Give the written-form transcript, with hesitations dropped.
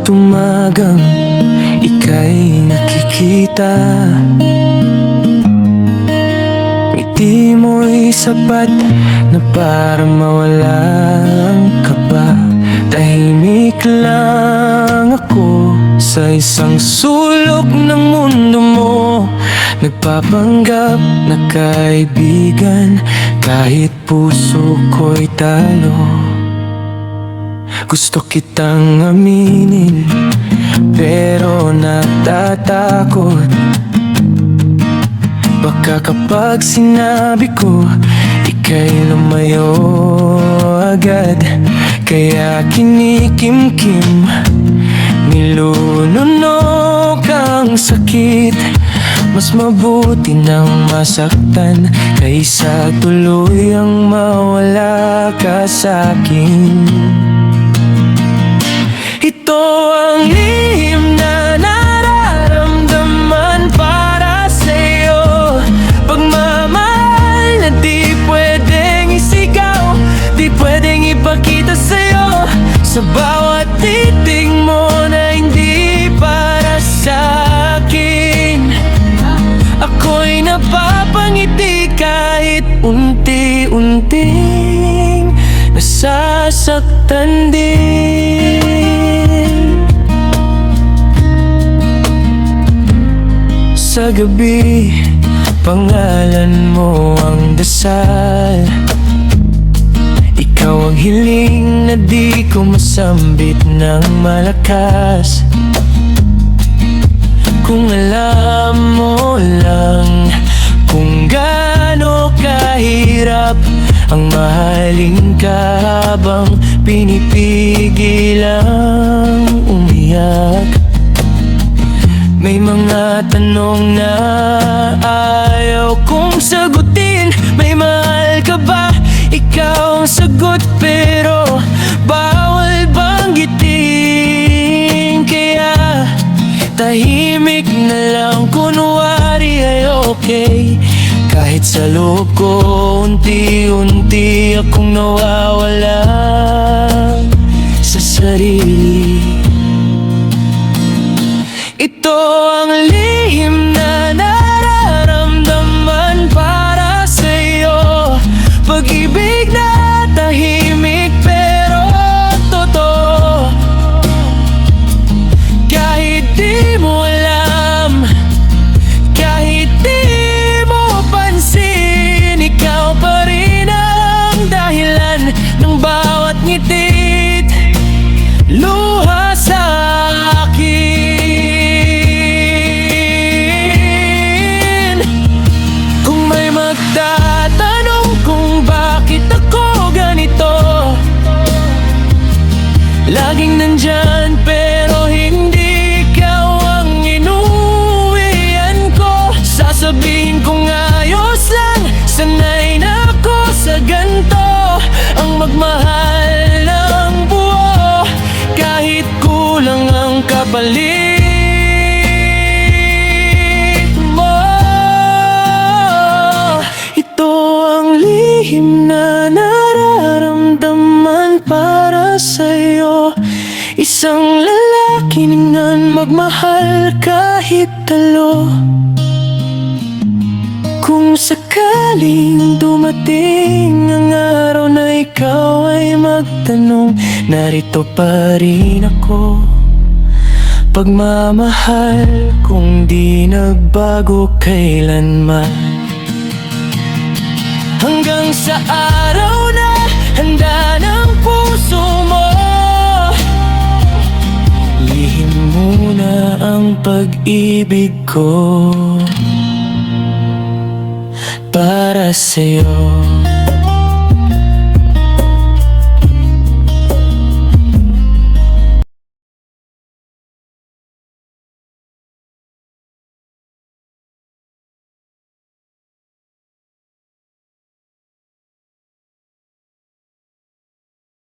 tumagang ika'y nakikita. Ngiti mo'y sapat na para mawala ang kaba. Tahimik lang ako sa isang sulok ng mundo mo, nagpapanggap na kaibigan kahit puso ko'y talo. Gusto kitang aminin pero natatakot. Baka kapag sinabi ko, ika'y lumayo agad. Kaya kinikimkim, nilununok ang sakit. Mas mabuti nang masaktan kaysa tuluyang mawala ka sa'kin. Ito ang lihim na nararamdaman para sa'yo. Pagmamahal na di pwedeng isigaw, di pwedeng ipakita sa'yo. Sa bawat titig mo na hindi para sa'kin, ako'y napapangiti kahit unti-unting nasasaktan din. Sa gabi, pangalan mo ang dasal. Ikaw ang hiling na di ko masambit ng malakas. Kung alam mo lang kung gaano kahirap ang mahalin ka habang pinipigil ang umiyak. May mga tanong na ayaw kong sagutin. May mahal ka ba? Ikaw ang sagot pero bawal banggitin. Kaya tahimik na lang, kunwari ay okay. Kahit sa loob ko unti-unti akong nawawala sa sarili. Ito ang lihim na nararamdaman para sa'yo. Pag-ibig na tahimik pero totoo. Kahit di mo alam, kahit di mo pansin, ikaw pa rin ang dahilan ng bawat ngitit, luha sa akin. Kung may magtatanong kung bakit ako ganito, laging nandyan pero hindi ikaw ang inuwian ko. Sasabihin kong ayos lang, sanay na ako sa ganito. Ang magmahal ng buo kahit kulang ang kapalit mo. Ito ang lihim na nararamdaman para sa'yo. Isang lalaki ningan magmahal kahit talo. Kung sakaling dumating ang araw na ikaw ay magtanong, narito pa rin ako. Pagmamahal kung di nagbago kailanman, hanggang sa araw na handa ng puso mo. Lihim muna ang pag-ibig ko para sa'yo.